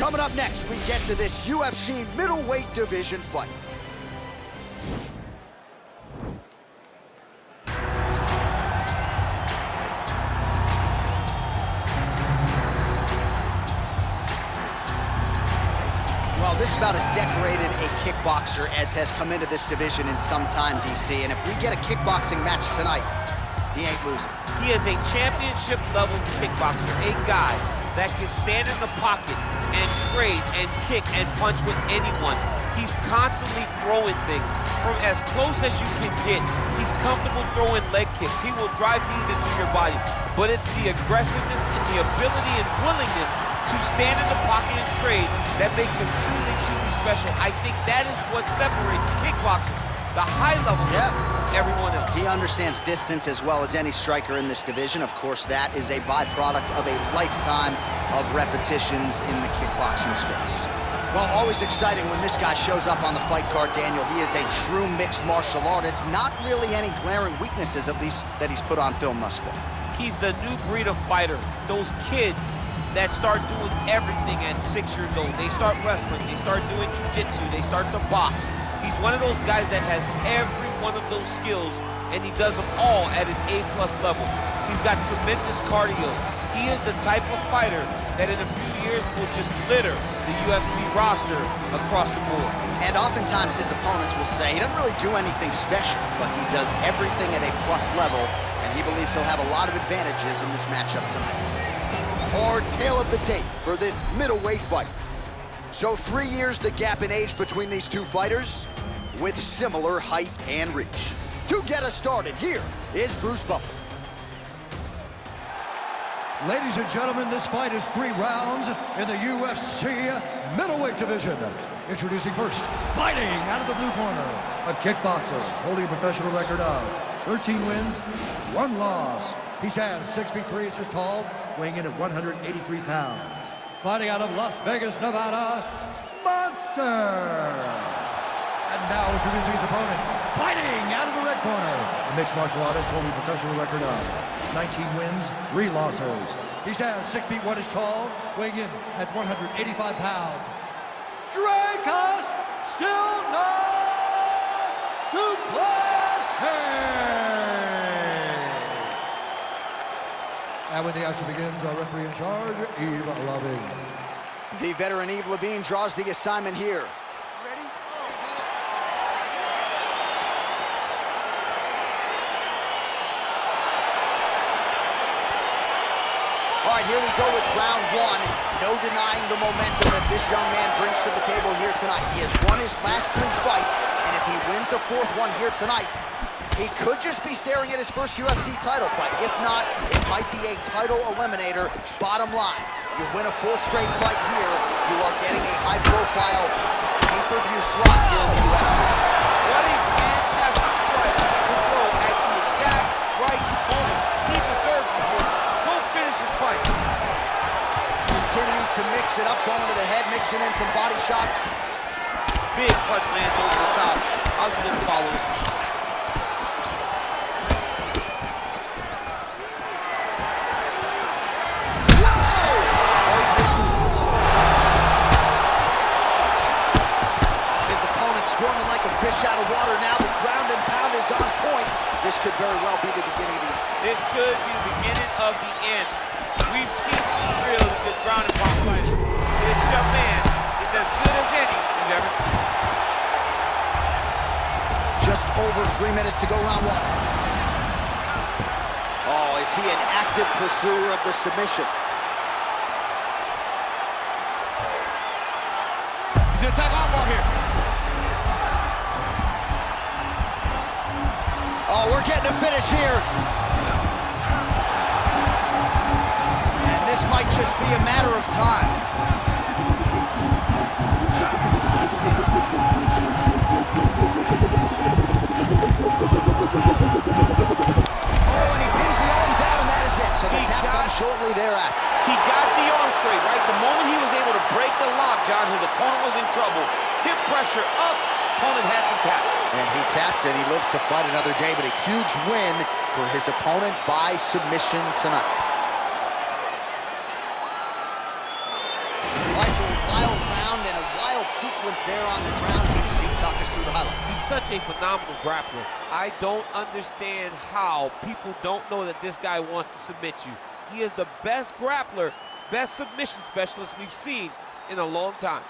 Coming up next, we get to this UFC middleweight division fight. Well, this is about as decorated a kickboxer as has come into this division in some time, DC. And if we get a kickboxing match tonight, he ain't losing. He is a championship-level kickboxer, a guy that can stand in the pocket and trade and kick and punch with anyone. He's constantly throwing things from as close as you can get. He's comfortable throwing leg kicks. He will drive knees into your body. But it's the aggressiveness and the ability and willingness to stand in the pocket and trade that makes him truly, truly special. I think that is what separates kickboxers, the high level, from everyone else. He understands distance as well as any striker in this division. Of course, that is a byproduct of a lifetime of repetitions in the kickboxing space. Well, always exciting when this guy shows up on the fight card, Daniel. He is a true mixed martial artist. Not really any glaring weaknesses, at least, that he's put on film thus far. He's the new breed of fighter. Those kids that start doing everything at 6 years old. They start wrestling, they start doing jiu-jitsu, they start to box. He's one of those guys that has every one of those skills, and he does them all at an A+ level. He's got tremendous cardio. He is the type of fighter that in a few years will just litter the UFC roster across the board. And oftentimes his opponents will say he doesn't really do anything special, but he does everything at a plus level, and he believes he'll have a lot of advantages in this matchup tonight. Our tail of the tape for this middleweight fight. So 3 years the gap in age between these two fighters, with similar height and reach. To get us started, here is Bruce Buffer. Ladies and gentlemen, this fight is 3 rounds in the UFC middleweight division. Introducing first, fighting out of the blue corner, a kickboxer holding a professional record of 13 wins, 1 loss. He stands 6 feet 3 inches tall, weighing in at 183 pounds. Fighting out of Las Vegas, Nevada, Monster. And now introducing his opponent, fighting out of the red corner, a mixed martial artist holding a professional record of 19 wins, 3 losses. He stands 6 feet 1 inches tall, weighing in at 185 pounds. Dracos still not to PLESSIS. And when the action begins, our referee in charge, Yves Lavigne. The veteran Yves Lavigne draws the assignment here. All right, here we go with round 1. No denying the momentum that this young man brings to the table here tonight. He has won his last 3 fights, and if he wins a 4th one here tonight, he could just be staring at his first UFC title fight. If not, it might be a title eliminator. Bottom line, you win a 4th straight fight here, you are getting a high-profile pay-per-view slot here in the UFC. What a fantastic strike to throw at the exact right moment. He deserves this one. Finish his fight. Continues to mix it up, going to the head, mixing in some body shots. Big punch lands over the top. How's he gonna follow this one? His opponent squirming like a fish out of water now. The ground and pound is on point. This could very well be the beginning of the end. This could be the beginning of the end. We've seen some really good ground and pound fighters. This young man is as good as any we've ever seen. Just over 3 minutes to go, round 1. Oh, is he an active pursuer of the submission? He's gonna attack armbar here. Oh, we're getting a finish here. And this might just be a matter of time. Oh, and he pins the arm down, and that is it. So the tap comes shortly thereafter. He got the arm straight, right? The moment he was able to break the lock, John, his opponent was in trouble. Hip pressure up, opponent had to tap. And he tapped, and he lives to fight another day, but a huge win for his opponent by submission tonight. All right, so sequence there on the ground. DC, talk us through the highlight. He's such a phenomenal grappler. I don't understand how people don't know that this guy wants to submit you. He is the best grappler, best submission specialist we've seen in a long time.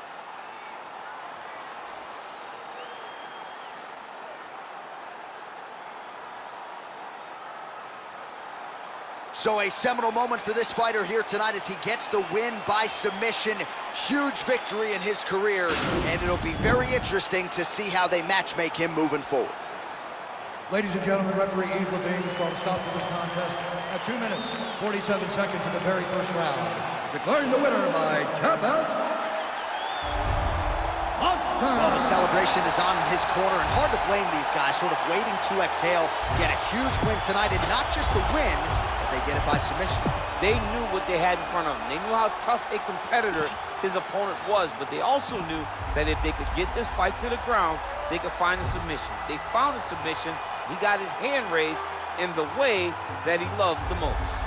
So a seminal moment for this fighter here tonight as he gets the win by submission. Huge victory in his career, and it'll be very interesting to see how they matchmake him moving forward. Ladies and gentlemen, referee Yves Levine has called a stop to this contest at 2 minutes, 47 seconds in the very first round. Declaring the winner by tap out. Well, the celebration is on in his corner, and hard to blame these guys, sort of waiting to exhale, get a huge win tonight, and not just the win, but they get it by submission. They knew what they had in front of them. They knew how tough a competitor his opponent was, but they also knew that if they could get this fight to the ground, they could find a submission. They found a submission. He got his hand raised in the way that he loves the most.